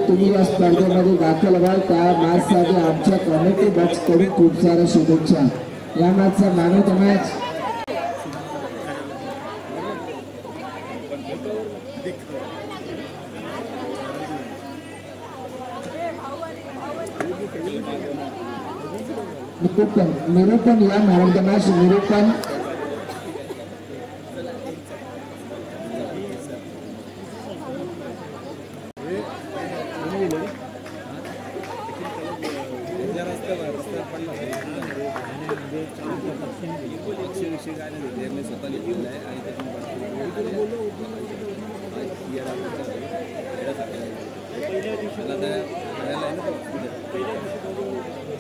तुम्ही या स्पर्धेमध्ये दाखल व्हाल त्या मॅचसाठी आमच्या कमिटी बॉक्सकडून खूप साऱ्या शुभेच्छा. या मॅचचा मॅन ऑफ द मॅच निरूपण. या मॅन ऑफ द मॅच निरूपण.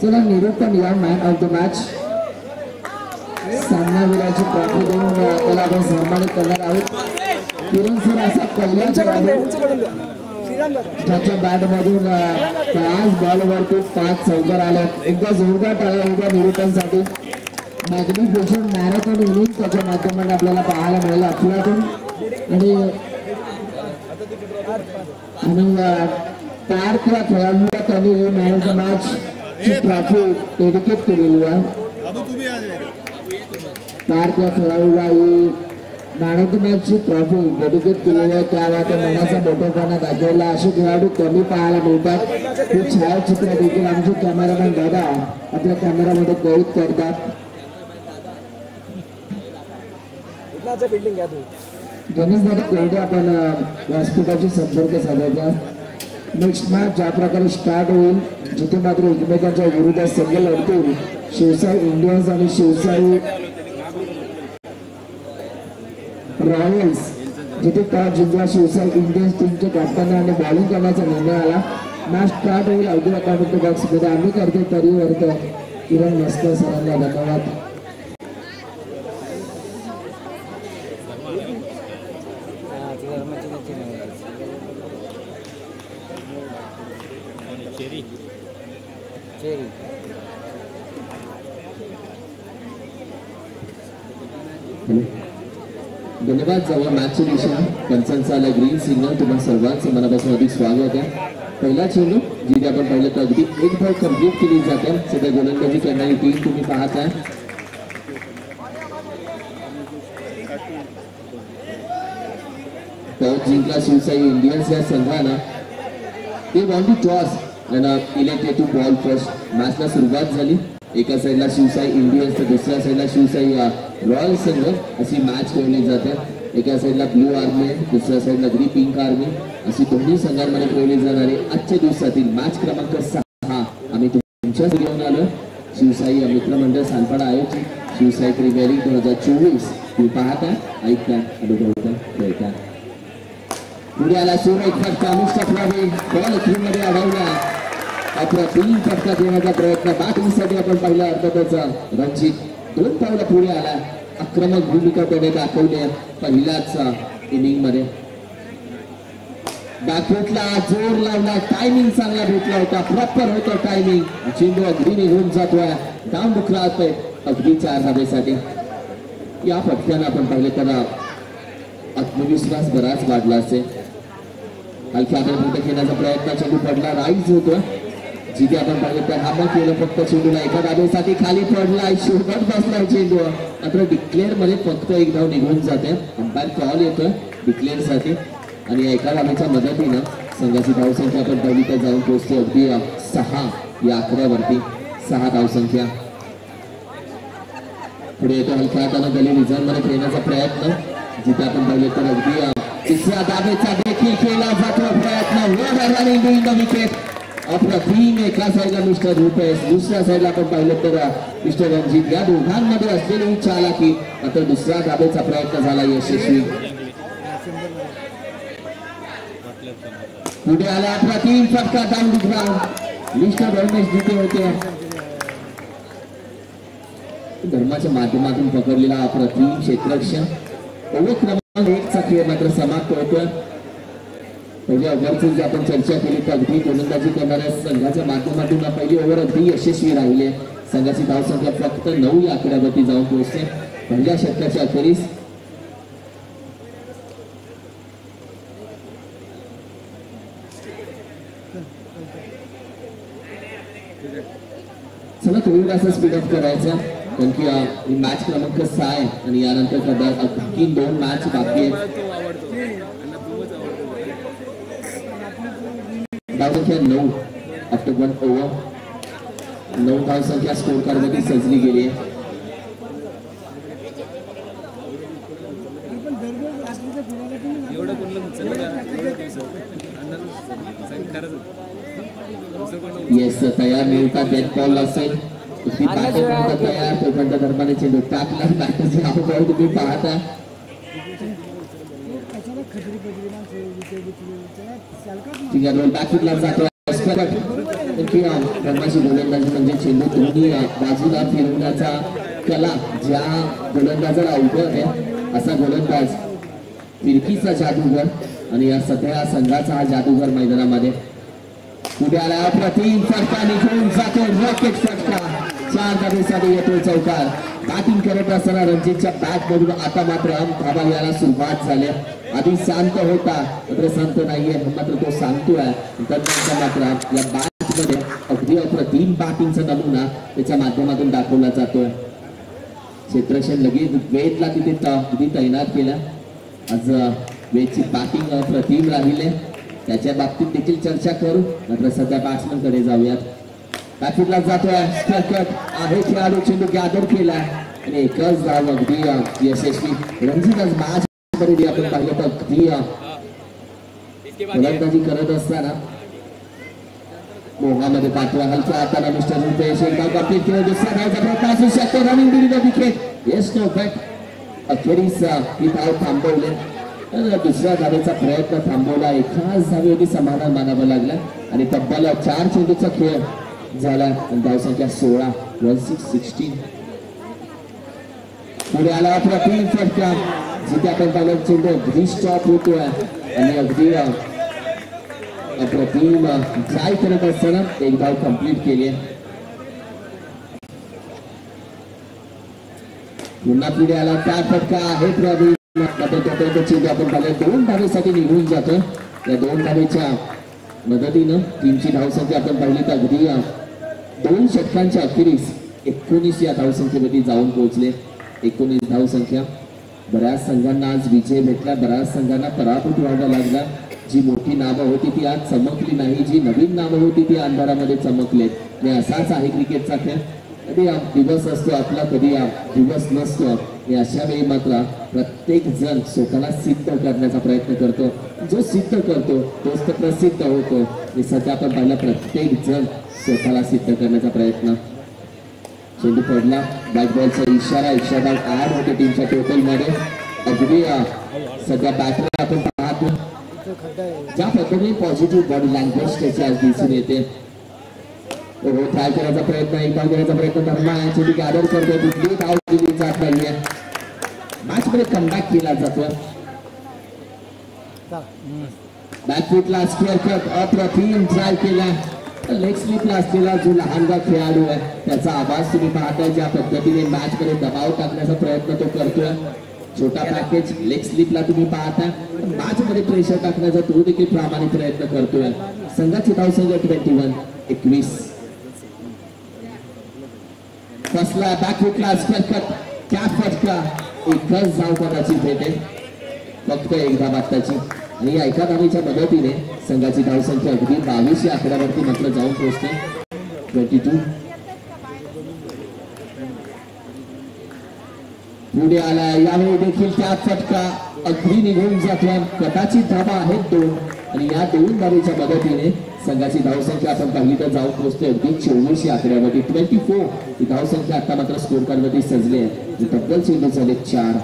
चला निरूपण या मॅन ऑफ द मॅच सामनावीराची ट्रॉफी देऊन त्याला आपण सन्मानित करणार आहोत. किरण सर असा पहिला ज्याच्या बॅटमधून 5 बॉलवरती 5 चौकार आले. एकदा जोरदार टाळ्या उद्या निरूपणसाठी. मॅग्निफिशंट मॅरेथॉन इनिंग त्याच्या माध्यमातून आपल्याला पाहायला मिळालं अफलातून आणि पार्कला खेळाडूला त्यांनी मॅन ऑफ द मॅच ची ट्रॉफी डेडिकेट केलेली आहे. पार्कला खेळाडूला he man of the match ची ट्रॉफी डेडिकेट केलेली आहे. त्यावेळा त्या मनाचा मोठेपणा दाखवला. असे खेळाडू कमी पाहायला मिळतात. ही छायाचित्र देखील आमचे कॅमेरामॅन दादा आपल्या कॅमेरामध्ये कैद करतात. गणेश दादा कोरडे आपण व्यासपीठाशी संपर्क साधायचा. नेक्स्ट मॅच ज्या प्रकारे स्टार्ट होईल जिथे मात्र एकमेकांच्या विरुद्ध संघ लढतील शिवसाई इंडियन्स आणि शिवसाई रॉयल्स. जिथे टॉस जिंकला शिवसाई इंडियन्स टीमच्या कॅप्टन आणि बॉलिंग करण्याचा निर्णय आला. मॅच स्टार्ट होईल अगदी कमिटी बॉक्समध्ये. आम्ही करतो तरी वरतो किरण मस्कर सरांना धन्यवाद. धन्यवाद. जाऊया मॅचची दिशा. पंचांचा आला ग्रीन सिग्नल. तुम्हा सर्वांचं मनापासून अधिक स्वागत आहे. पहिला चेंडू जिथे आपण पाहिलं तर अगदी एक बॉल कंप्लीट केली जाते. सध्या गोलंदाजी करणारी टीम तुम्ही पाहताय. टॉस जिंकला शिवसाई इंडियन्स या संघानं. ते want to toss and elected to bowl first. मॅचला सुरुवात झाली. एका साईडला शिवसाई इंडियन्स तर दुसऱ्या साईडला शिवसाई रॉयल संघ अशी मॅच खेळली जाते. एका साईडला ब्लू आर्मी दुसऱ्या साईडला ग्री पिंक आर्मी अशी दोन्ही संघांमध्ये खेळली जाणारी आजच्या दिवसातील मॅच क्रमांक 6 आम्ही तुमच्या घेऊन आलो. शिवसाई मित्रमंडळ सानपाडा आयोजित शिवसाई प्रीमियर लीग 2024 तुम्ही पाहता ऐकता अनुभवता खेळता. पुढे आला सूर्य एक फटका अनुष्ठाप्रमाणे बॉल मध्ये अडवला. अप्रतिम फटका देण्याचा प्रयत्न बॅटिंगसाठी आपण पाहिला. अर्थातच रणजित 2 पावलं पुढे आला. आक्रमक भूमिका त्याने दाखवली पहिल्याच इनिंग मध्ये. बॅकफुटला जोर लावला. टायमिंग चांगला भेटला होता. प्रॉपर होतं टायमिंग. चेंडू अगदी निघून जातोय. डाऊन बुकला होतोय अगदी 4 धावेसाठी. या फटक्यानं आपण पाहिलं तर आत्मविश्वास बराच वाढला असेल. हलक्या हाताने खेळण्याचा प्रयत्न चेंडू पडला. राईज होतो जिथे आपण पाहिलं तर हा केलं फक्त चेंडूला एका धावेसाठी खाली पडला. शेवट बसलाय चेंडू. मात्र डिक्लेअर मध्ये फक्त एक धाव निघून जाते. अंपायर कॉल येतोय डिक्लेअर साठी आणि एका धावेच्या मदतीनं संघाची धावसंख्या आपण पहिली तर जाऊन पोहोचते अगदी 6 या आकड्यावरती. 6 धावसंख्या. पुढे येतो हलक्या हातानं गली रिझर्व मध्ये खेळण्याचा प्रयत्न जिथे आपण पाहिलं तर अगदी तिसऱ्या धावेचा देखील केला जातो प्रयत्न. विकेट अप्रतिम. एका साईडला मिस्टर रुपेश दुसऱ्या साईडला आपण पाहिलं तर मिस्टर रणजित. या दोघांमध्ये असलेली चालाकी. मात्र दुसऱ्या धावेचा प्रयत्न झाला यशस्वी. पुढे आला अप्रतिम फटका down the ground. Mister Ramesh जिथे होते धर्माच्या माध्यमातून पकडलेला अप्रतिम क्षेत्ररक्षण. ओव्हर क्रमांक 1 चा खेळ मात्र समाप्त होतोय. पहिल्या ओव्हरची आपण चर्चा केली तर अगदी गोलंदाजी करणाऱ्या संघाच्या माध्यमातून पहिली ओव्हर अगदी यशस्वी राहिली. संघाची धावसंख्या फक्त 9 या आकड्यावरती जाऊन पोहोचते पहिल्या षटकाच्या अखेरीस. चला थोडासा स्पीड अप करायचा कारण की ही मॅच क्रमांक 6 आहे आणि यानंतर आणखी 2 मॅच बाकी आहेत. धावसंख्या 9 आफ्टर 1 ओव्हर. 9 धावसंख्या स्कोर कार्ड मध्ये सजली गेली आहे. येस तयार मिळतात डेड बॉल असेल तयार तोपर्यंत धर्माने चेंडू टाकला. बॅटरची नाव तुम्ही पाहता ठीक आहे. बॅकफुटला जातो धर्माची गोलंदाजी म्हणजे चेंडू दोन्ही बाजूला फिरवण्याचा कला ज्या गोलंदाजाला अवघड आहे असा गोलंदाज फिरकीचा जादूगर आणि या सध्या संघाचा हा जादूगर मैदानामध्ये पुढे आला. अप्रतिम फटका निघून जातो. रॉकेट फटका 4 धावेसाठी येतो चौकार. बॅटिंग करत असताना रणजितच्या बॅट मधून आता मात्र धावा यायला सुरुवात झाली. आधी शांत होता मात्र शांत नाहीये मात्र तो सांगतोय. त्यानंतर मात्र या बॅट मध्ये अगदी अप्रतिम बॅटिंगचा नमुना त्याच्या माध्यमातून दाखवला जातोय. क्षेत्रक्षण लगेच वेदला तिथे तैनात केला. आज वेदची बॅटिंग अप्रतिम राहिले त्याच्या बाबतीत देखील चर्चा करू मात्र सध्या बॅट्समन कडे जाऊयात. बॅटफुटला जातोय आहे खेळाडू चेंडू गॅदर केला आणि एकच धाव अगदी यशस्वी. रणजित आज मॅच मध्ये आपण पाहिलं तर अगदी गोलंदाजी करत असताना मोहामध्ये पाठवा हलका हाताला मिस्टर रुपेश एकदा कंप्लीट केलं. दुसऱ्या धावचा प्रयत्न असू शकतो. रनिंग दिली विकेट. येस नो बट अखेरीस ही धाव थांबवले. दुसऱ्या धावेचा प्रयत्न थांबवला. एकाच धावेवरती समाधान मानावं लागलं आणि तब्बल 4 चेंडूचा खेळ झाला. धावसंख्या 16 16. पुढे आला अप्रतिम फटका जिथे आपण पाहिलं चेंडू अगदी स्टॉप होतोय आणि अगदी अप्रतिम ट्राय करत असताना एक धाव कंप्लीट केली आहे. पुन्हा पुढे आला त्या फटका आहे प्रवीण मात्र तोपर्यंत चेंडू आपण पाहिलं 2 धावेसाठी निघून जातो. या 2 धावेच्या मदतीनं टीमची धावसंख्या आपण पाहिली तर अगदी 2 षटकांच्या अखेरीस 19 या धावसंख्येमध्ये जाऊन पोहोचले. 19 धावसंख्या. बऱ्याच संघांना आज विजय भेटला. बऱ्याच संघांना पराभूत व्हावा लागला. जी मोठी नावं होती ती आज चमकली नाही. जी नवीन नावं होती ती अंधारामध्ये चमकले. आणि असाच आहे क्रिकेटचा खेळ. कधी दिवस असतो आपला कधी दिवस नसतो. आणि अशा वेळी मात्र प्रत्येक जण स्वतःला सिद्ध करण्याचा प्रयत्न करतो. जो सिद्ध करतो तोच तर प्रसिद्ध होतो. आणि सध्या आपण पाहिलं प्रत्येक जण स्वतःला सिद्ध करण्याचा प्रयत्न. चेंडू पडला. बॅट बॉलचा इशारा 108 होते टीमच्या टोटल मध्ये. अगदी सध्या बॅटर आपण पाहतो ज्या पद्धतीने पॉझिटिव्ह बॉडी लँग्वेज त्याची आज दिसून येते. ट्राय करायचा प्रयत्न एक धाव घेण्याचा प्रयत्न धर्मा चेंडू गॅदर करतो. कुठली धाव दिली जात नाहीये. मॅच मध्ये कमबॅक केला जातो. बॅकफुटला स्क्वेअर कट अप्रतिम ट्राय केला. लेग स्लिपला असलेला जो लहानगा खेळाडू आहे त्याचा आवाज तुम्ही पाहताय. ज्या पद्धतीने मॅच मध्ये दबाव टाकण्याचा प्रयत्न तो करतोय. छोटा पॅकेज लेग स्लिपला तुम्ही पाहता. मॅच मध्ये प्रेशर टाकण्याचा तो देखील प्रामाणिक प्रयत्न करतोय. संघाची धावसंख्या 21. फसला बॅकफुटला स्क्वेअर कट क्या फटका. एकच धाव कदाचित भेटेल. फक्त एक धाव आत्ताची आणि या एका धावेच्या मदतीने संघाची धावसंख्या अगदी 22 या आकड्यावरती मात्र जाऊन पोहोचते. 22. पुढे आला. यावेळी देखील त्या फटका अगदी निघून जातो. कदाचित धावा आहेत 2 आणि या 2 धावेच्या मदतीने संघाची धावसंख्या आपण पाहिली तर जाऊन पोहोचते अगदी 24 या आकड्यावरती. 24 ही धावसंख्या आता मात्र स्कोर कार्ड मध्ये सजली आहे. तब्बल चेंडू झाले 4.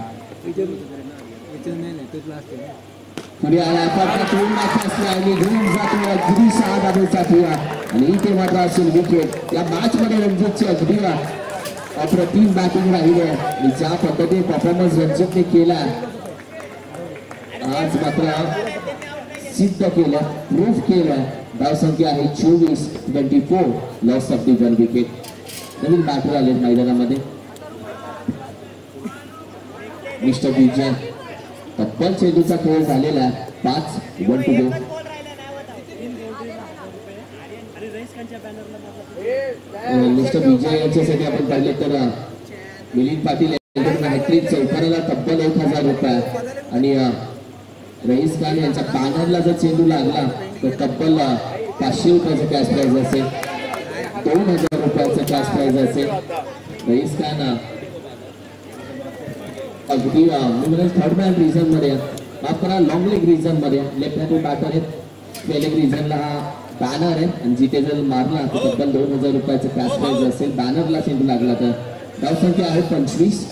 पुढे आला फटका निघून जातो अगदी 6 धावेसाठी आणि इथे मात्र असेल विकेट. या मॅच मध्ये रणजितची अगदी अप्रतिम बॅटिंग राहिली आहे आणि ज्या पद्धतीने परफॉर्मन्स रणजितने केला आज मात्र सिद्ध केलं प्रूफ केलं. धावसंख्या आहे 24. Loss of the 1 wicket. नवीन बॅटर आले मैदानामध्ये मिस्टर विजय. तब्बल चेंडूचा खेळ झालेला 5 1 to go. मिस्टर विजय यांच्यासाठी आपण पाहिले तर मिलिंद पाटील यांच्याकडून हॅट्रिक, चौकाराला तब्बल 1000 रुपये आणि रईस खान यांच्या बॅनरला जर चेंडू लागला तर तब्बल 500 रुपयाचं कॅश प्राइज असेल, 2000 रुपयाचं कॅश प्राइज असेल. रईस खान अगदी थर्ड मॅन रिझन मध्ये, माफ करा लॉंग लेग रिझन मध्ये लेफ्ट हँड बॅटर आहेत. लेग रिझनला हा बॅनर आहे आणि जिथे जर मारला तर तब्बल 2000 रुपयाचं कॅश प्राइज असेल. बॅनरला चेंडू लागला तर. धाव संख्या आहे 25.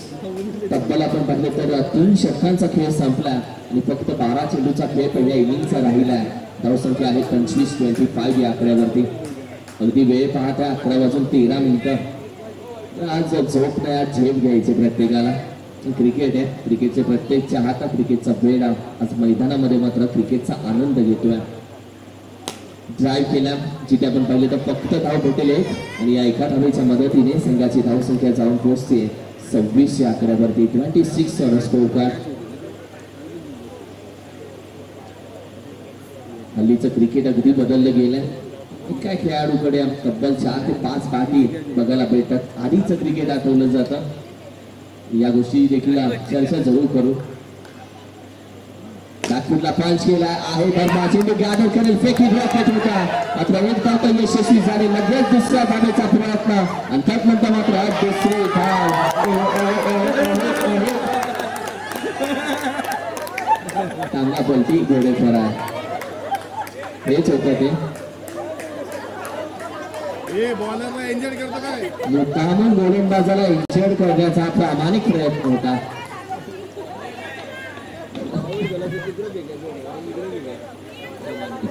तब्बल आपण पाहिलं तर 3 षटकांचा खेळ संपला आणि फक्त 12 चेंडूचा खेळ पहिल्या इनिंगचा राहिला आहे. धाव संख्या आहे 25 या आकड्यावरती. अगदी वेळ पाहत आहे 11:13. आज झोप नाही, आज झेप घ्यायचे प्रत्येकाला. क्रिकेट आहे, क्रिकेटचे प्रत्येक चाहता क्रिकेटचा वेळ आज मैदानामध्ये मात्र क्रिकेटचा आनंद घेतोय. ड्राईव्ह केला जिथे आपण पाहिले तर फक्त धाव भेटेल आणि या एका धावेच्या मदतीने संघाची धाव संख्या जाऊन पोहोचते 26 या आकड्यावरती. 26 ऑन स्कोर कार्ड. हल्लीचं क्रिकेट अगदी बदललं गेलंय. काय खेळाडूकडे तब्बल 4 ते 5 बाकी बघायला भेटतात. आधीचं क्रिकेट आठवलं जातं. या गोष्टी देखील चर्चा जरूर करू. नागपूरला पंच केला आहे धर्मा, चेंडू गॅदर करेल, फेकी रॉकेट होता मात्र एक धाव तर यशस्वी झाले. लगेच दुसऱ्या धावेचा प्रयत्न आणि त्यानंतर मात्र दुसरी धाव. चांगला पलटी घोडेखोर आहे. हेच होतं ते मुद्दामून गोलंदाजाला इंजर्ड करण्याचा प्रामाणिक प्रयत्न होता.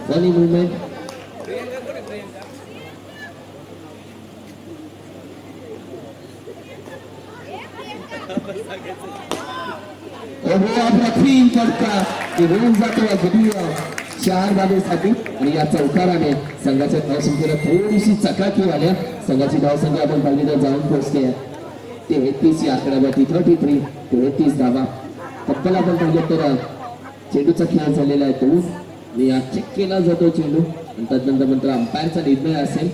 Funny movement. तीन फटका घेऊन जातो अगदी 4 धावेसाठी आणि या चौकाराने संघाच्या धावसंख्येला थोडीशी चकाकी आल्या. संघाची धावसंख्या आपण पाहिली तर जाऊन पोहोचते 33 या आकड्यावरती. 33 धावा. तब्बल आपण पाहिलं तर चेंडूचा खेळ झालेला आहे 2 आणि या चेक केला जातो चेंडू आणि त्यानंतर मात्र अंपायरचा निर्णय असेल,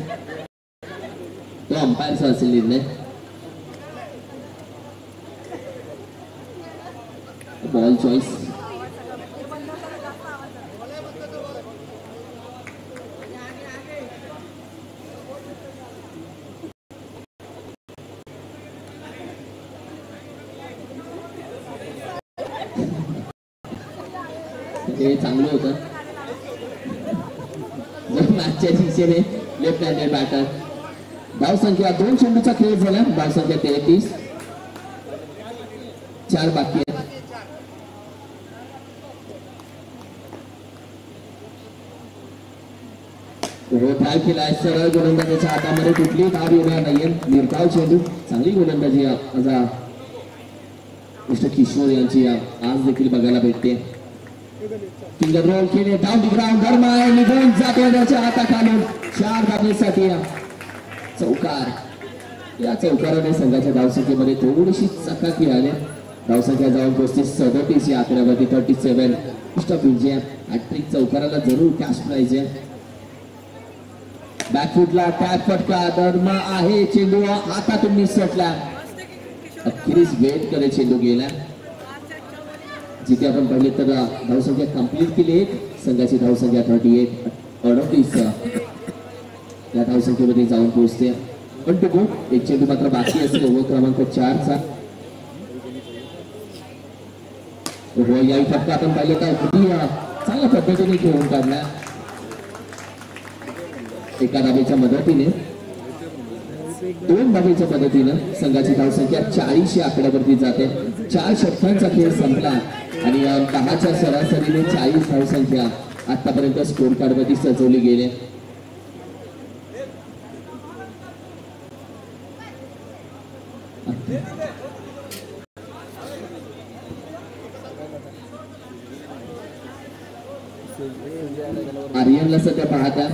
तो अंपायरचा असेल निर्णय. Ball choice. हे चांगलं होतं मॅचच्या दिशेने लेफ्ट हँडेड बॅटर. धाव संख्या 2 चेंडूचा खेळ झाला. धाव संख्या 33. 4 बाकी आहेत. ड्राईव्ह केला आहे सरळ गोलंदाजाच्या हातामध्ये, कुठली धाव येणार नाहीये. निर्धाव चेंडू. चांगली गोलंदाजी आज मिस्टर किशोर यांची आज देखील बघायला भेटते. फिंगर रोल केले, डाऊन द ग्राउंड. धर्मा निघून जातो त्याच्या हाताखालून 4 धावेसाठी चौकार. या चौकाराने संघाच्या धावसंख्येमध्ये थोडीशी चकाकी आली. धावसंख्या जाऊन पोहोचते 37 या आकड्यावरती. 37. मिस्टर विजय हॅट्रिक. चौकाराला जरूर कॅश प्राइज आहे. बॅकफुटला टॅप फटका. धर्मा आहे, चेंडू हातातून निसटला. अखेरीस वेट करे चेंडू गेला जिथे आपण पाहिले तर धावसंख्या कंप्लीट केली 1. संघाची धावसंख्या 38 या धावसंख्येमध्ये जाऊन पोहोचते. पण तो एक चेंडू मात्र बाकी असेल ओव्हर क्रमांक 4चा. याही फटका आपण पाहिलं तर अगदी चांगल्या पद्धतीने खेळून काढला. एका धावेच्या मदतीने 2 धावेच्या मदतीनं संघाची धावसंख्या 40 या आकड्यावरती जाते. 4 षटकांचा खेळ संपला आणि 10च्या सरासरीने 40 धावसंख्या आतापर्यंत स्कोर कार्ड मध्ये सजवली गेली. आर्यनला सध्या पाहता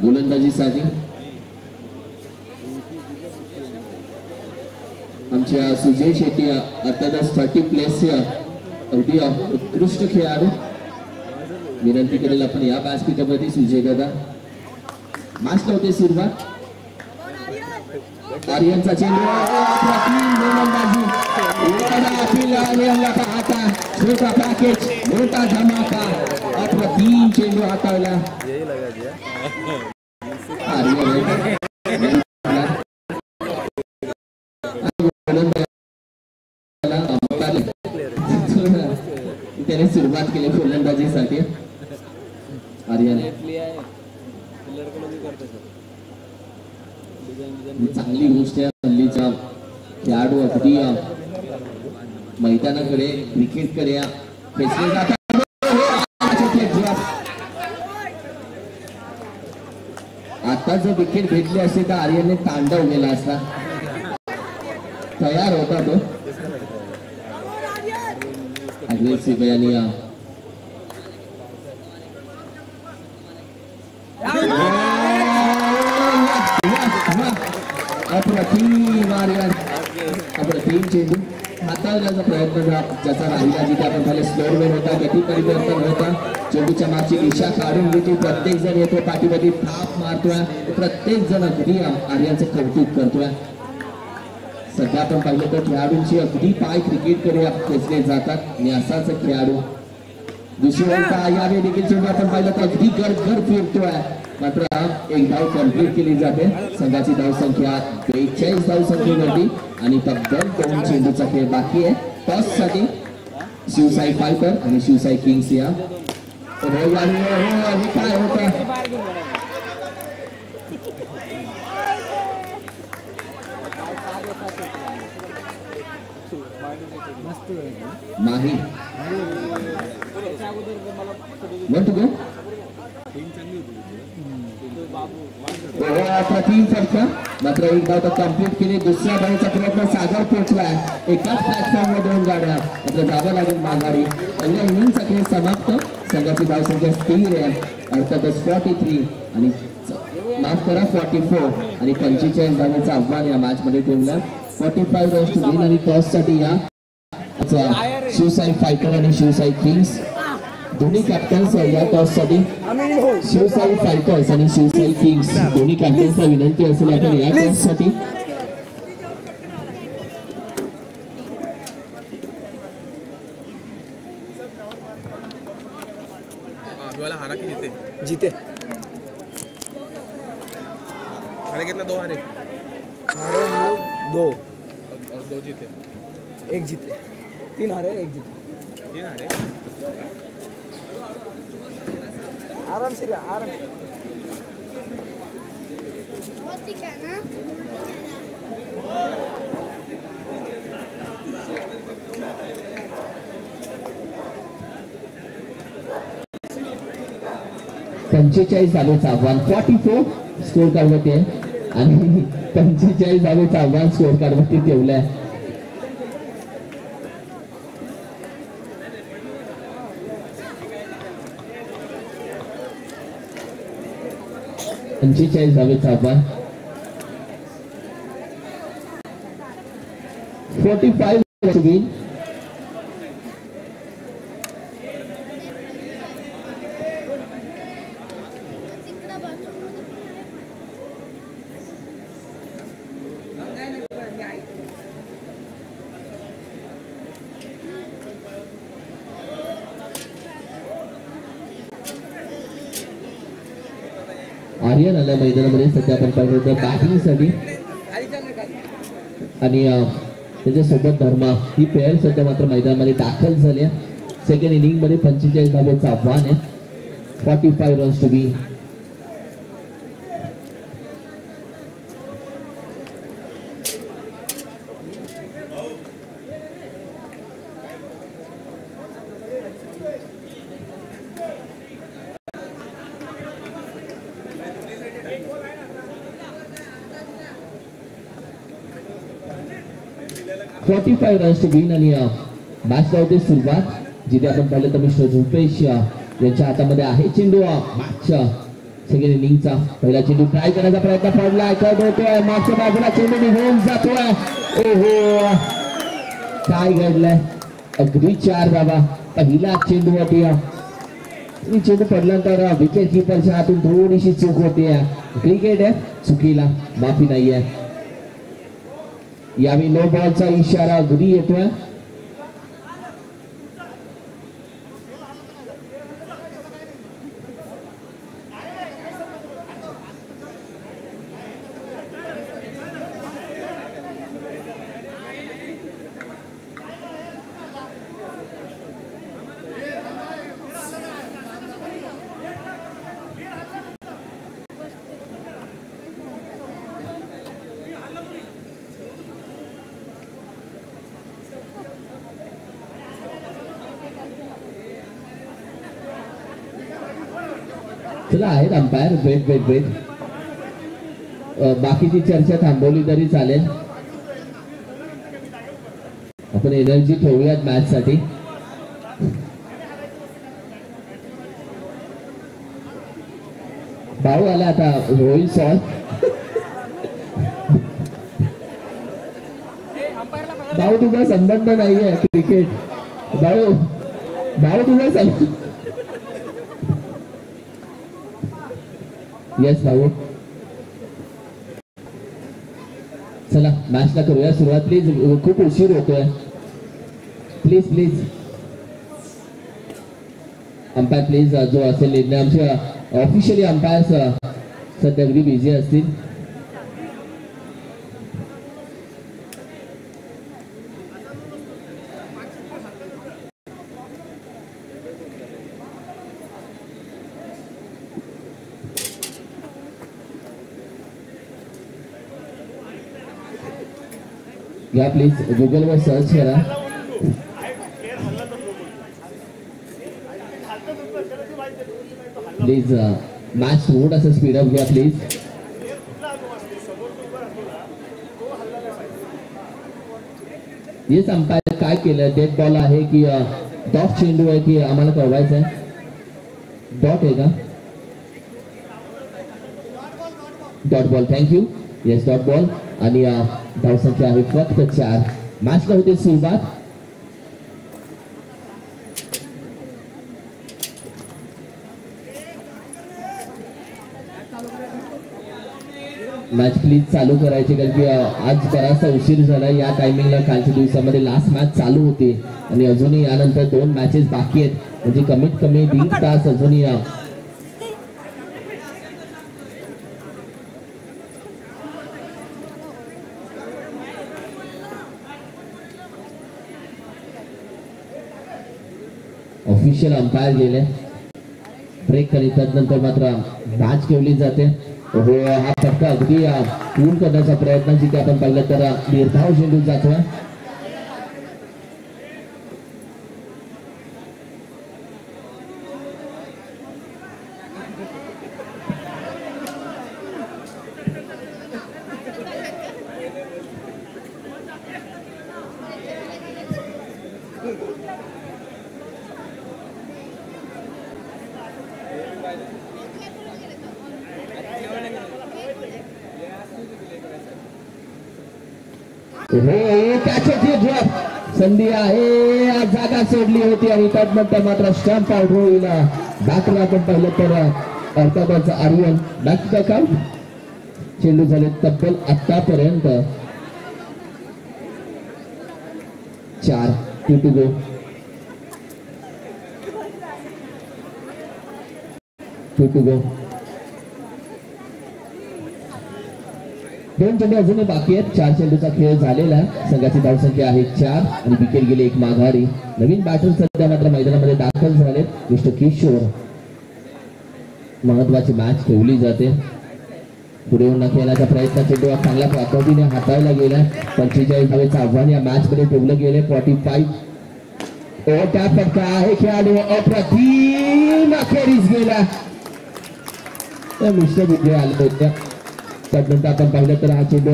गोलंदाजीसाठी. आमच्या सुजय शेट्टी अर्थातच 30 प्लेस अगदी उत्कृष्ट खेळाडू. विनंती करेल आपण या व्यासपीठामध्ये सुजय दादा मॅच होते सुरुवात. आर्यनचा चेंडू आता छोटा पॅकेज मोठा धमाका अप्रतिम चेंडू हाताळला त्याने सुरुवात केली फलंदाजीसाठी. आर्यन चांगली गोष्ट आहे. हल्लीच्या खेळाडू अगदी मैदानाकडे क्रिकेटकडे खेचले जातात. आता जर विकेट भेटली असते तर आर्यनने तांडव गेला असता. तयार होता तो अग्रेसिव्ह आणि अप्रतिम चेंडू हाताळण्याचा प्रयत्न ज्याचा राहिला. जिथे आपण पहिले स्लोअरवेन होता गती परिवर्तन होता. चेंडूच्या मागची दिशा काढून घेतली. प्रत्येक जण येतो पाठीमध्ये थाप मारतोय. प्रत्येक जण अगदी आर्यनचं कौतुक करतोय. सध्या आपण पाहिलं तर खेळाडूंची अगदी पाय क्रिकेटकडे खेचले जातात आणि असाच खेळाडू दुसरी यावेळी देखील चेंडू आपण पाहिलं तर अगदी घर फिरतोय. मात्र एक धाव कंप्लीट केली जाते. संघाची धावसंख्या 42 धावसंख्येवरती आणि तब्बल 2 चेंडूचा खेळ बाकी आहे. टॉस साठी शिवसाई फायटर आणि शिवसाई किंग्स या काय होतं. माही अप्रतिम फटका. मात्र एक धाव तर कंप्लीट केली. दुसऱ्या धावचा प्रयत्न सागर पोहोचलाय. एकाच प्लॅटफॉर्मवर 2 गाड्या मात्र जावं लागेल माघारी. पहिल्या इनिंगचा खेळ समाप्त. संघाची धावसंख्या स्थिर आहे अर्थातच 43 आणि माफ करा 44 आणि 45 धावांचं आव्हान या मॅच मध्ये ठेवलं. 45 रन्स टू विन आणि टॉस साठी या शिवसाई फायटर आणि शिवसाई किंग्स दोन्ही कॅप्टन्स या टॉस साठी शिवसाई फायटर्स आणि शिवसाई किंग्स दोन्ही कॅप्टन्सला विनंती असेल आपण या टॉस साठी जीते हारे कितना 2 हारे 2 जीते 1 जीते 3 हारे 1 जीते 3 हारे. आराम से आराम धावेचं आव्हान 44 स्कोर कार्डवरती आहे आणि 45 धावेचं आव्हान स्कोर कार्डवरती ठेवलंय. धावेचं आव्हान 45 विन. आर्यन आल्या मैदानामध्ये. सध्या आपण पाहिलं तर बॅटिंगसाठी आणि त्याच्यासोबत धर्मा ही पेअर सध्या मात्र मैदानामध्ये दाखल झाली. सेकंड इनिंग मध्ये 45 धावेचं आव्हान आहे. 45 runs to win. Runs to win आणि मॅच होते सुरुवात जिथे आपण पाहिलं तर मिस्टर रुपेश यांच्या हातामध्ये आहे चेंडू. मॅचच्या सेकंड इनिंगचा पहिला चेंडू ट्राय करण्याचा प्रयत्न पडलाय. कट होतोय मागच्या बाजूला चेंडू निघून जातोय. ओहो काय घडलंय. अगदी 4 धावा पहिला चेंडू वाटी चेंडू पडल्यानंतर विकेट कीपरच्या हातून थोडीशी चूक होते. क्रिकेट आहे, चुकीला माफी नाहीये. यावेळी नो बॉलचा इशारा घरी येतोय. चला आहेत अंपायर. वेट बाकीची चर्चा थांबवली तरी चालेल. आपण एनर्जी ठेवूयात मॅच साठी. भाऊ आला आता, होईल सॉल्व. भाऊ तुझा संबंध नाहीये क्रिकेट. भाऊ तुझा संबंध. येस भाऊ. चला मॅचला करूया सुरुवात. प्लीज, खूप उशीर होतोय. प्लीज अंपायर प्लीज, जो असेल निर्णय. आमचे ऑफिशियली अंपायर्स सध्या अगदी बिझी असतील. या प्लीज गुगलवर सर्च करा. प्लीज मॅच थोडासा स्पीडअप घ्या प्लीज. येस अंपायर काय केलं? डेड बॉल आहे की डॉट चेंडू आहे की आम्हाला कळवायचं आहे? डॉट आहे का? Dot ball. Thank you. Yes dot ball. आणि धावसंख्या आहे फक्त 4. मॅचला होते सुरुवात. मॅच प्लीज चालू करायची, कारण की आज बराचसा उशीर झाला. या टायमिंगला कालच्या दिवसामध्ये लास्ट मॅच चालू होती आणि अजूनही यानंतर 2 मॅचेस बाकी आहेत. म्हणजे कमीत कमी 1.5 तास अजूनही ऑफिशियल अंपायर गेले. ब्रेक करीत नंतर मात्र मॅच ठेवली जाते. हा फटका अगदी पूर्ण करण्याचा प्रयत्न जिथे आपण पाहिलं तर निर्धाव चेंडू जातोय. संधी आहे, जागा सोडली होती आणि त्यानंतर मात्र स्टंप आउट होईल. बॅकला आपण पाहिलं तर अर्थातच आर्यन बॅक काउंट. चेंडू झाले तब्बल आतापर्यंत 4. 2 to go. 2 to go. 2 चेंडू अजूनही बाकी आहेत. 4 चेंडूचा खेळ झालेला आहे. संघाची धावसंख्या आहे 4 आणि विकेट गेले 1 माघारी. नवीन बॅटर सध्या मात्र मैदानामध्ये दाखल झालेत. मिस्टर किशोर. महत्वाची मॅच ठेवली जाते. पुढे येऊन खेळण्याचा प्रयत्न. चेंडू चांगल्या पद्धतीने हाताळला गेला. 45 धावेचं आव्हान या मॅच मध्ये ठेवलं गेले. 45. त्या फटका आहे. खेळाडू अप्रतिम अखेरीस गेला. मिस्टर विजय आले होते. त्यानंतर आपण पाहिलं तर हा चेंडू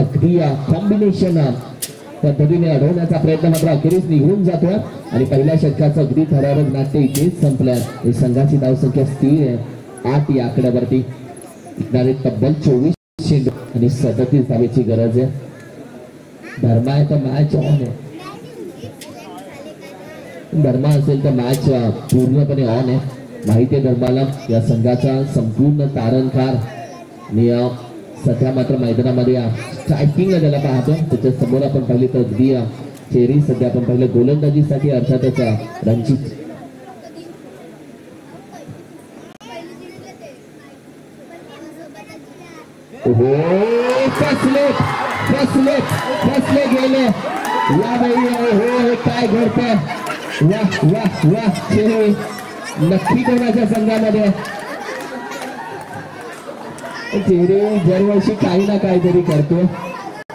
अगदी कॉम्बिनेशन पद्धतीने अडवण्याचा प्रयत्न मात्र अखेरीस निघून जातोय आणि पहिल्या षटकाचं अगदी थरारक नाट्य इथेच संपलं. संघाची धावसंख्या स्थिर आहे 8 या आकड्यावरती. तब्बल 24 चेंडू आणि 37 धावेची गरज आहे. धर्मा आहे तर मॅच ऑन आहे. धर्मा असेल तर मॅच पूर्णपणे ऑन आहे. माहिती आहे धर्माला या संघाचा संपूर्ण तारणकार आणि सध्या मात्र मैदानामध्ये स्ट्रायकिंगला त्याला पाहतो. त्याच्या समोर आपण पाहिले तर अगदी चेरी सध्या आपण पाहिलं गोलंदाजीसाठी अर्थातच रणजित. फसले गेले यावेळी. हे काय घडतंय. वाह वाह वाह. चेरी नक्की कोणाच्या संघामध्ये. चेरी दरवर्षी काही ना काहीतरी करतो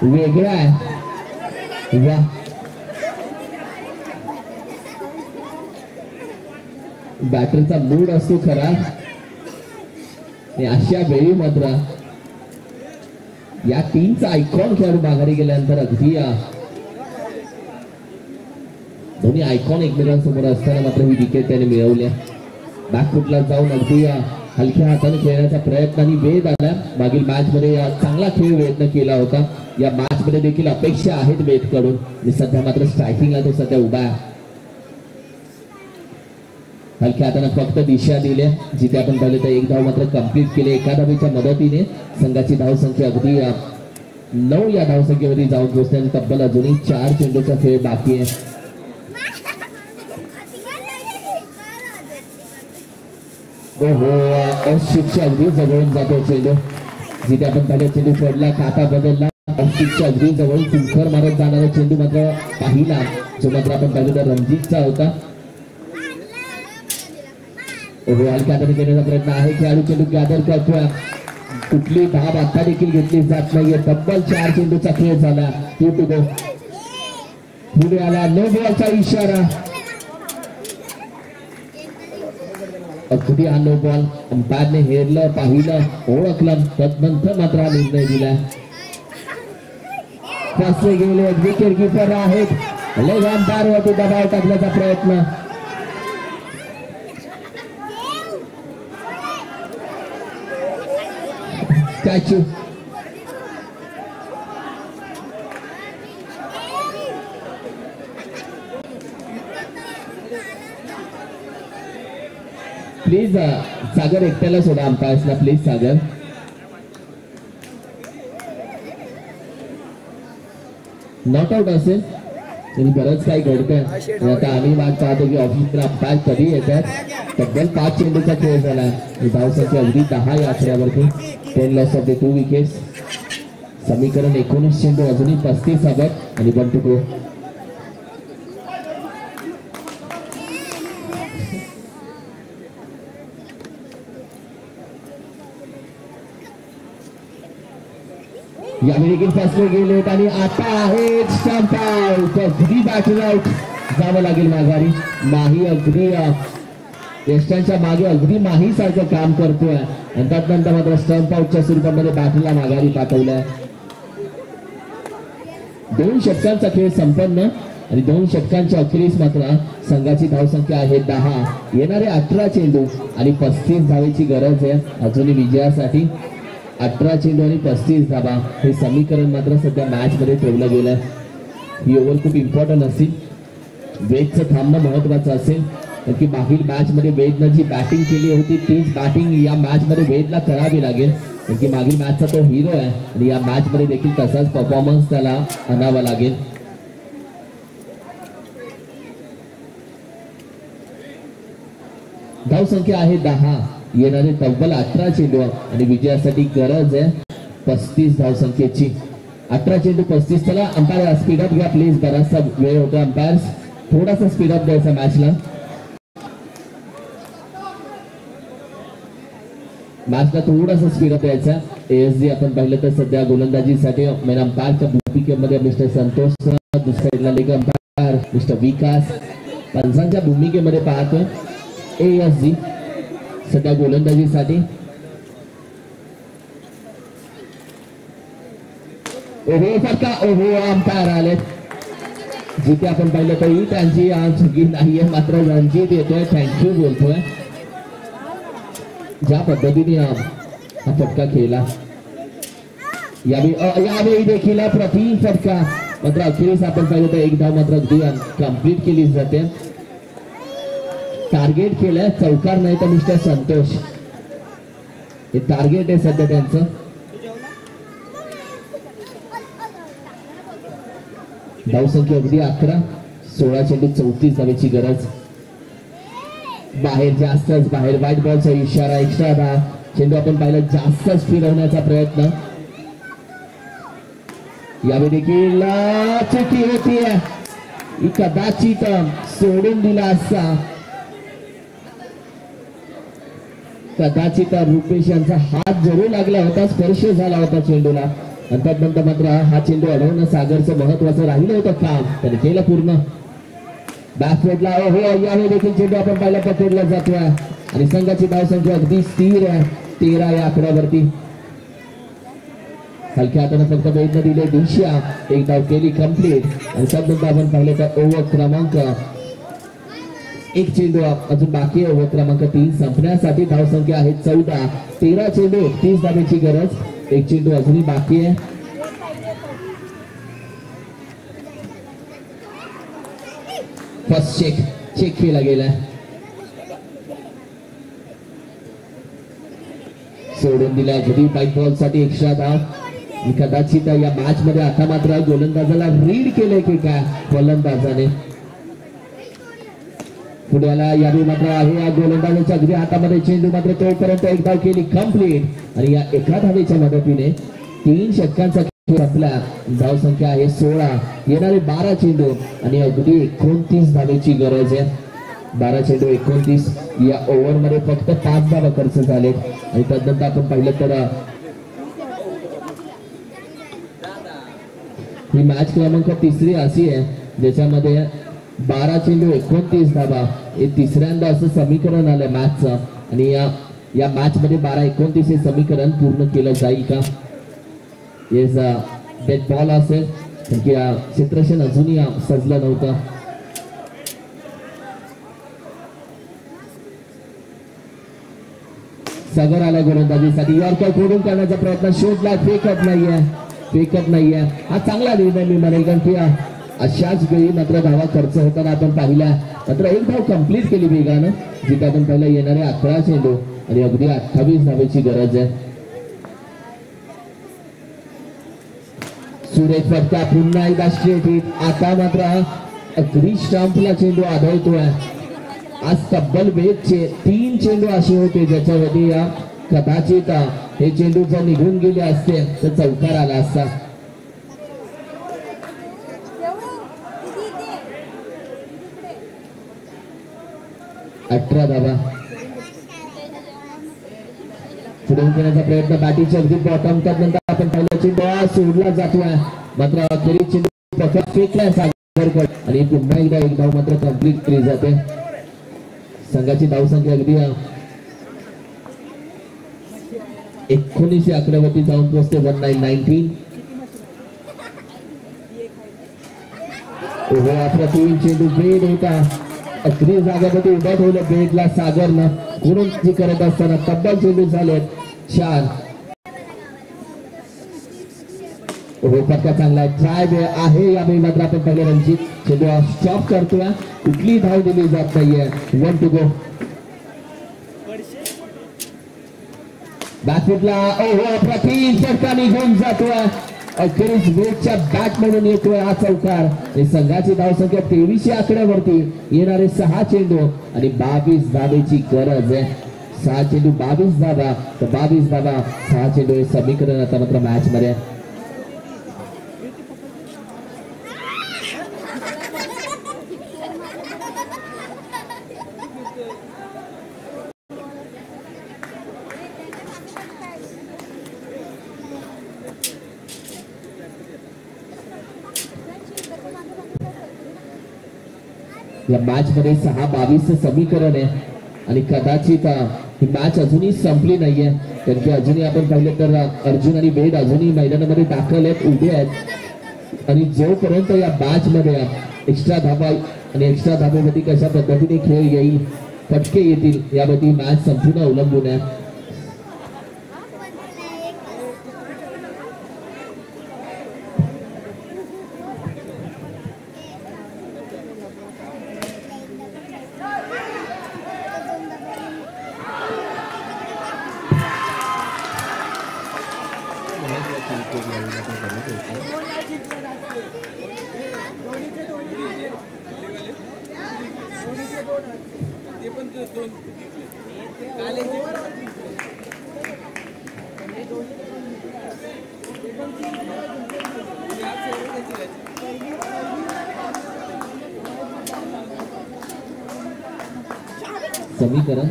वेगळा आहे. वाह. बॅटरचा मूड असतो खरा. अशा वेळी मात्र या टीमचा आयकॉन खेळाडू माघारी गेल्यानंतर अगदी दोन्ही आयकॉन एकमेकांसमोर असताना मात्र ही विकेट त्याने मिळवल्या. बॅकफुटला जाऊन अगदी हलक्या हाताने खेळण्याचा प्रयत्न आणि वेध आला. मागील मॅच मध्ये चांगला खेळ वेधनं केला होता. या मॅच मध्ये देखील अपेक्षा आहेत वेध कडून आणि सध्या मात्र स्ट्रायकिंगला तो सध्या उभा आहे. हलक्या हाताने फक्त दिशा दिल्या. जिथे आपण पाहिले तर एक धाव मात्र कंप्लीट केले. एका धावेच्या मदतीने संघाची धावसंख्या अगदी 9 या धावसंख्येमध्ये जाऊन पोहोचते. तब्बल अजूनही 4 चेंडूचा खेळ बाकी आहे. ऑफस्टिकच्या अगदी जवळून जातो चेंडू. जिथे आपण पाहिलं चेंडू पडला, खाता बदलला. ऑफस्टिकच्या अगदी जवळून तुमकर मारत जाणारा चेंडू मात्र पाहिला जो मात्र आपण पाहिलं तर रणजितचा होता. हलक्या हाताने घेण्याचा प्रयत्न आहे. खेळाडू चेंडू गॅदर करतोय. कुठली धाव आता देखील घेतली जात नाहीये. तब्बल 4 चेंडूचा खेळ झाला. 2 to go. पुढे आला नो बॉलचा इशारा. अगदी हा नो बॉल. अंपायरने हेरलं, पाहिलं, ओळखलं, तदनंतर मात्र हा निर्णय दिला. फसले गेले. विकेट कीपर आहेत. लेग अंपायर वरती दबाव टाकण्याचा प्रयत्न. Catch you. प्लीज सागर एकट्याला सोडा अंपायर्सला. प्लीज सागर. नॉट आउट असेल तरी बरंच काही घडतंय. आता आम्ही वाट पाहतो की ऑफिसला अंपायर कधी येतात. तब्बल 5 चेंडूचा खेळ झाला. धावसंख्या अगदी 10 या आकड्यावरती. 10 लॉस ऑफ द 2 विकेट्स. समीकरण 19 चेंडू अजूनही 35 हवे आणि 1 to go. यावेळी देखील फसले गेलेत आणि आता आहे स्टंप आउट. अगदी बॅटर आउट. जावं लागेल माघारी. माही अगदी वेस्टर्नच्या मागे अगदी माही सारखं काम करतोय आणि त्यानंतर मात्र स्टंप आउटच्या स्वरूपामध्ये बॅटरला माघारी पाठवलंय. 2 षटकांचा खेळ संपन्न आणि 2 षटकांच्या अखेरीस मात्र संघाची धावसंख्या आहे 10. येणारे 18 चेंडू आणि 35 धावेची गरज आहे अजूनही विजयासाठी. 18 चेंडू आणि 35 धावा हे समीकरण मात्र सध्या मॅच मध्ये ठेवलं गेलं. ही ओव्हर खूप इम्पॉर्टंट असेल. वेदचं थांबणं महत्वाचं असेल कारण की मागील मॅच मध्ये वेदनं जी बॅटिंग केली होती तीच बॅटिंग या मॅच मध्ये वेदला करावी लागेल कारण की मागील मॅचचा तो हिरो आहे आणि या मॅच मध्ये देखील तसाच परफॉर्मन्स त्याला आणावा लागेल. धावसंख्या आहे 10. येणारे तब्बल 18 चेंडू आणि विजयासाठी गरज आहे 35 धावसंख्येची. 18 चेंडू 35. चला अंपायर स्पीडअप घ्या प्लीज. बराचसा वेळ होता. अंपायर्स थोडासा स्पीडअप द्यायचा मॅचला. थोडासा स्पीडअप द्यायचा. ASG आपण पाहिलं तर सध्या गोलंदाजीसाठी मेन अंपायरच्या भूमिकेमध्ये मिस्टर संतोष. दुसऱ्या साईडला लेग अंपायर मिस्टर विकास. पंचांच्या भूमिकेमध्ये पाहतोय ASG सध्या गोलंदाजीसाठी. अंपायर आले. जिथे आपण पाहिलं तरी त्यांची चुकी नाहीये मात्र रणजित येतोय थँक्यू बोलतोय. ज्या पद्धतीने हा फटका खेळला यावेळी देखील प्रति फटका मात्र अखेरीस आपण पाहिलं तर एक धाव मात्र अगदी कंप्लीट केली जाते. टार्गेट केलंय, चौकार नाही तर मिस्टर संतोष हे टार्गेट आहे सध्या त्यांचं. धावसंख्या अगदी 11, 16 चेंडू 34 धावेची गरज. बाहेर जास्तच बाहेर व्हाईट बॉलचा इशारा, एक्स्ट्रा धाव. चेंडू आपण पाहिलं जास्तच फिरवण्याचा प्रयत्न. यावेळी देखील चुकी होतीये, कदाचित सोडून दिला असता. कदाचित रुपेश यांचा हात जरूर लागला होता, स्पर्श झाला होता चेंडूला. नंतर मात्र हा चेंडू अडवणं सागरचं महत्वाचं राहिलं होतं काम, त्याने केलं पूर्ण. बॅकफुटला हो यावेळी देखील चेंडू आपण पाहिला पकडला जातोय आणि संघाची धावसंख्या अगदी स्थिर आहे 13 या आकड्यावरती. हलक्या हाताने फक्त वेदन दिले दिशा, एक धाव केली कंप्लीट. आणि सध्या आपण पाहिलं तर ओव्हर क्रमांक 1 चेंडू अजून बाकी आहे. ओव्हर क्रमांक 3 संपण्यासाठी धावसंख्या आहे 14, 13 चेंडू 30 धावेची गरज. 1 चेंडू अजूनही बाकी आहे. फर्स्ट चेक केला गेलाय, सोडून दिला अगदी व्हाईट बॉल साठी एक्स्ट्रा धाव. कदाचित या मॅच मध्ये आता मात्र गोलंदाजाला रीड केलंय की काय गोलंदाजाने. पुण्याला यावेळी मात्र आहे या गोलंदाजाच्या अगदी हातामध्ये चेंडू, मात्र तोपर्यंत एक धाव केली कंप्लीट. आणि या एका धावेच्या मदतीने 3 षटकांचा खेळ आपला. धावसंख्या आहे 16, येणारे 12 चेंडू आणि अगदी 29 धावेची गरज आहे. 12 चेंडू 29. या ओव्हर मध्ये फक्त 5 धावा खर्च झाले. आणि तदनंतर आपण पाहिलं तर ही मॅच क्रमांक 3 अशी आहे ज्याच्यामध्ये 12 चेंडू 29 धावा हे तिसऱ्यांदा असं समीकरण आलंय मॅचचं. आणि या मॅच मध्ये 12-29 हे समीकरण पूर्ण केलं जाईल का? येस, बेट बॉल असेल कारण की क्षेत्रक्षण अजूनही सजलं नव्हतं. सागर आला गोलंदाजीसाठी, यॉर्कर फोडून करण्याचा प्रयत्न, शोधला, फेकत नाहीये. हा चांगला निर्णय मी म्हणेल कारण की अशाच वेळी मात्र धावा खर्च होताना आपण पाहिल्या. मात्र एक धाव कंप्लीट केली वेगानं, जिथे आपण पहिला येणारे 11 चेंडू आणि अगदी 28 धावेची गरज आहे. सुरेश फटका, पुन्हा एकदा स्ट्रेट हिट. आता मात्र अगदी स्टंपला चेंडू आढळतोय. आज तब्बल 3 चेंडू असे होते ज्याच्यावरती कदाचित हे चेंडू जर निघून गेले असते तर चौकार आला असता. 18 धावा. पुढे करण्याचा प्रयत्न, बॅटिंगच्या अगदी बॉटम नंतर आपण पहिला चेंडू सोडला जातोय. मात्र अखेरीस चेंडू फेकलाय सागरकडे आणि पुन्हा एकदा एक धाव मात्र कंप्लीट केली जाते. संघाची धावसंख्या अगदी 19 आकड्यावरती जाऊन पोहोचते 19. अप्रतिम चेंडू बेड होता, अगदी जागेमध्ये उभा ठेवलं बेडला सागरनं. म्हणून जी करत असताना तब्बल चेंडू झालेत 4. फटका चांगला ट्राय आहे यावेळी मात्र आपण पहिले रणजित चेंडू स्टॉप करतोय. कुठली धाव दिली जात नाहीये. 1 to go. बॅटफुटला अप्रतिम फटका निघून जातोय. अखेरीस वेटच्या बॅट म्हणून येतोय हा चौकार. संघाची धावसंख्या 23 आकड्यावरती, येणारे 6 चेंडू आणि 22 धावेची गरज आहे. 6 चेंडू 22 धावा, तर 22 धावा 6 चेंडू हे समीकरण आता मात्र मॅच मध्ये. या मॅच मध्ये 6-22 समीकरण आहे आणि कदाचित ही मॅच अजूनही संपली नाहीये कारण की अजूनही आपण पाहिलं तर अर्जुन आणि वेद अजूनही मैदानामध्ये दाखल आहेत, उभे आहेत. आणि जोपर्यंत या मॅच मध्ये एक्स्ट्रा धावा आणि एक्स्ट्रा धाब्यामध्ये कशा पद्धतीने खेळ येईल, फटके येतील, यावरती मॅच संपूर्ण अवलंबून आहे. समीकरण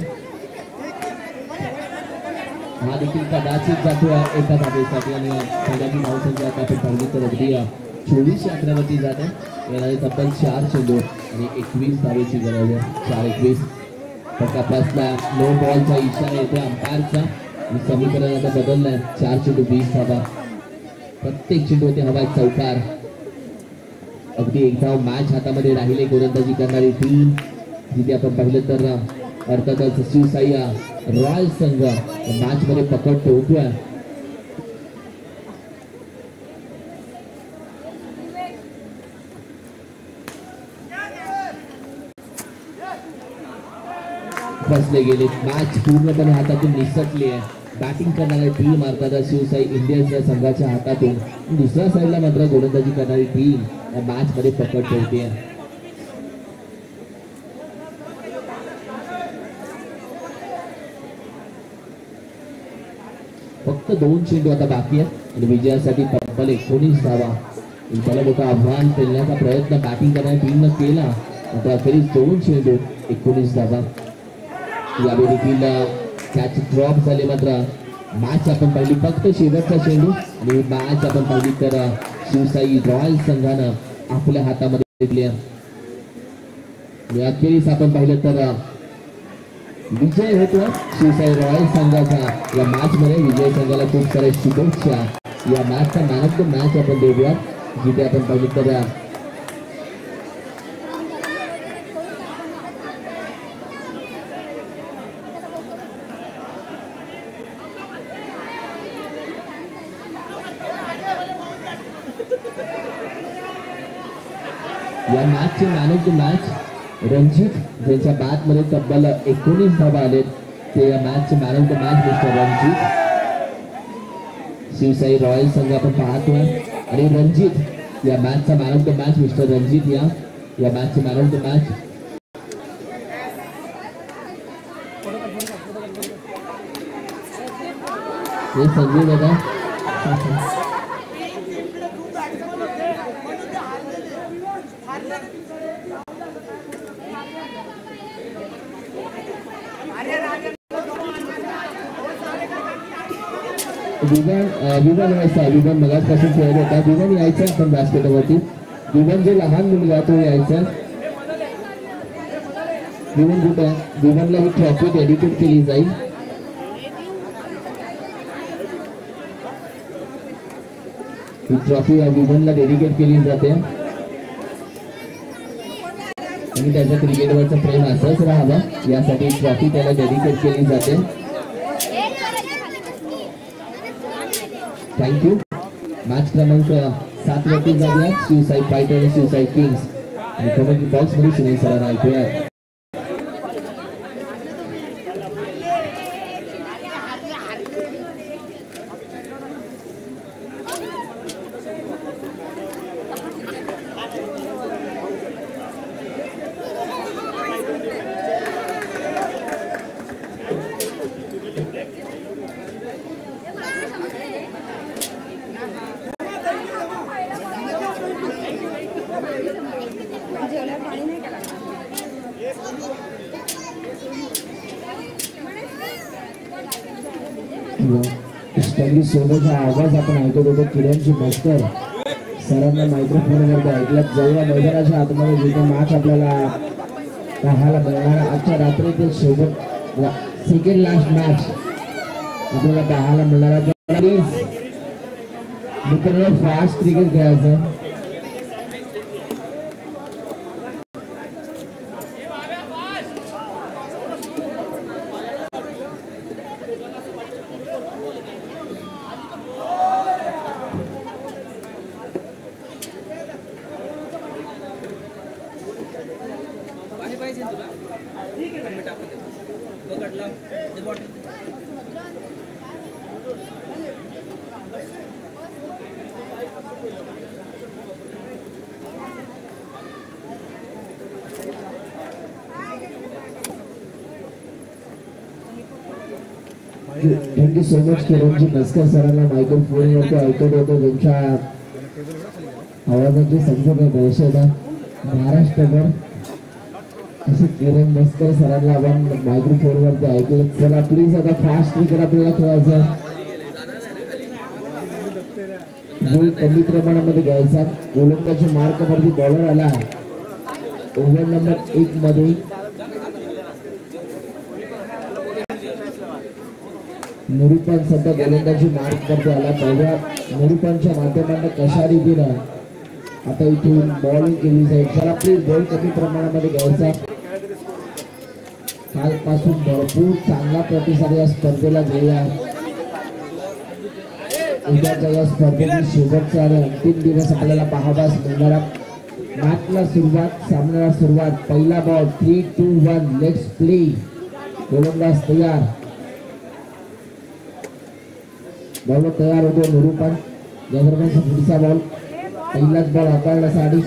हा देखील कदाचित जातो एका धावेसाठी आणि पहिल्यांदा धावसंख्या आता आपण पाहिली तर अगदी 24-11 वरती जात आहे. येणारे तब्बल 4 चेंडू आणि 21 धावेची गरज आहे. 4-21 फक्त आपला नो बॉलचा इशारा येतो अंपायरचा. समीकरण आता बदललं आहे. 4 चेंडू 20 धावा. प्रत्येक चेंडूवरती हवा आहे चौकार. अगदी एक धाव मॅच हातामध्ये राहिले गोलंदाजी करणारी टीम. जिथे आपण पाहिलं तर अर्थातच शिवसाई रॉयल संघ मॅच मध्ये पकड ठेवतोय. फसले गेले. मॅच पूर्णपणे हातातून निसटली आहे. बॅटिंग करणारी टीम अर्थातच शिवसाई इंडियन्स या संघाच्या हातातून. दुसऱ्या साईडला मात्र गोलंदाजी करणारी टीम या मॅच मध्ये पकड ठेवते. फक्त 2 चेंडू आता बाकी आहे आणि विजयासाठी तब्बल 19 धावा. त्याला मोठं आव्हान पेलण्याचा प्रयत्न बॅटिंग करणाऱ्या टीमनं केला. आता अखेरीस 2 चेंडू 19 धावा. यावेळी देखील कॅच ड्रॉप झाले. मात्र मॅच आपण पाहिली फक्त शेवटचा चेंडू आणि मॅच आपण पाहिली तर शिवसाई रॉयल संघानं आपल्या हातामध्ये घेतली आणि अखेरीस आपण पाहिलं तर विजय होतो शिवसाई रॉयल संघाचा. या मॅच मध्ये विजय संघाला खूप साऱ्या शुभेच्छा. या मॅचचा मॅन ऑफ द मॅच आपण देऊया. जिथे आपण पाहिलं तर या मॅचचे man of the match Ranjit, ज्यांच्या बॅट मध्ये तब्बल 19 धावा आलेत. ते या मॅचचे man of the match mister Ranjit. Shivsai royal संघ आपण पाहतोय आणि रणजित या मॅचचा man of the match mister Ranjit या मॅचचे मॅन ऑफ द मॅच. हे संजय दादा विमान मगाचपासून खेळत होता. विमान यायचा आपण बास्केटवरती. विमान जो लहान मुलगा तो यायचा. विमान कुठे? विमानला ही ट्रॉफी डेडिकेट केली जाईल. ही ट्रॉफी विमानला डेडिकेट केली जाते आणि त्याच्या क्रिकेटवरचं प्रेम असंच राहावं यासाठी ट्रॉफी त्याला डेडिकेट केली जाते. थँक्यू. मॅच क्रमांक 7 वरती जाऊया. शिवसाई फायटर आणि शिवसाई किंग्स आणि कमेंट्री बॉक्स मध्ये सुनील सरांना ऐकूया. सोबतचा आवाज आपण ऐकत होतो. किरणची मास्टर सरांना मायक्रोफोनवरती ऐकलं. जाऊया मैदानाच्या आतमध्ये जिथे मॅच आपल्याला पाहायला मिळणार. आजच्या रात्री ते सोबत सेकंड लास्ट मॅच आपल्याला पाहायला मिळणार. मित्रांनो फास्ट क्रिकेट खेळायचं. थँक्यू सो मच किरणजी मस्कर सरांना मायक्रोफोन फोनवरती ऐकत होतो तुमच्या आवाजाची समजून येत आहे महाराष्ट्रभर असे किरण मस्कर सरांना आपण मायक्रोफोनवरती ऐकलं. चला प्लीज आता फास्ट क्रिकेट आपल्याला खेळायचं, गोल कमी प्रमाणामध्ये घ्यायचा. गोलंदाजी मार्कवरती बॉलर आला ओव्हर नंबर 1 मध्ये. निरूपण सध्या गोलंदाजी मार्क करतो आला. पहिल्या निरूपणच्या माध्यमातून कशा रीतीनं आता इथून बॉलिंग केली जाईल. चला प्लीज बॉल कमी प्रमाणामध्ये घ्यायचा. कालपासून भरपूर चांगला प्रतिसाद या स्पर्धेला घेऊया. उद्याच्या या स्पर्धेतील शेवटचा आणि अंतिम दिवस आपल्याला पाहावास मिळणारा. मॅचला सुरुवात, सामन्याला सुरुवात. पहिला बॉल 3, 2, 1 लेट्स प्ले. गोलंदाज तयार, बॉल तयार होतो. निरूपण या दरम्यानचा पुढचा बॉल, पहिलाच बॉल हाताळण्यासाठी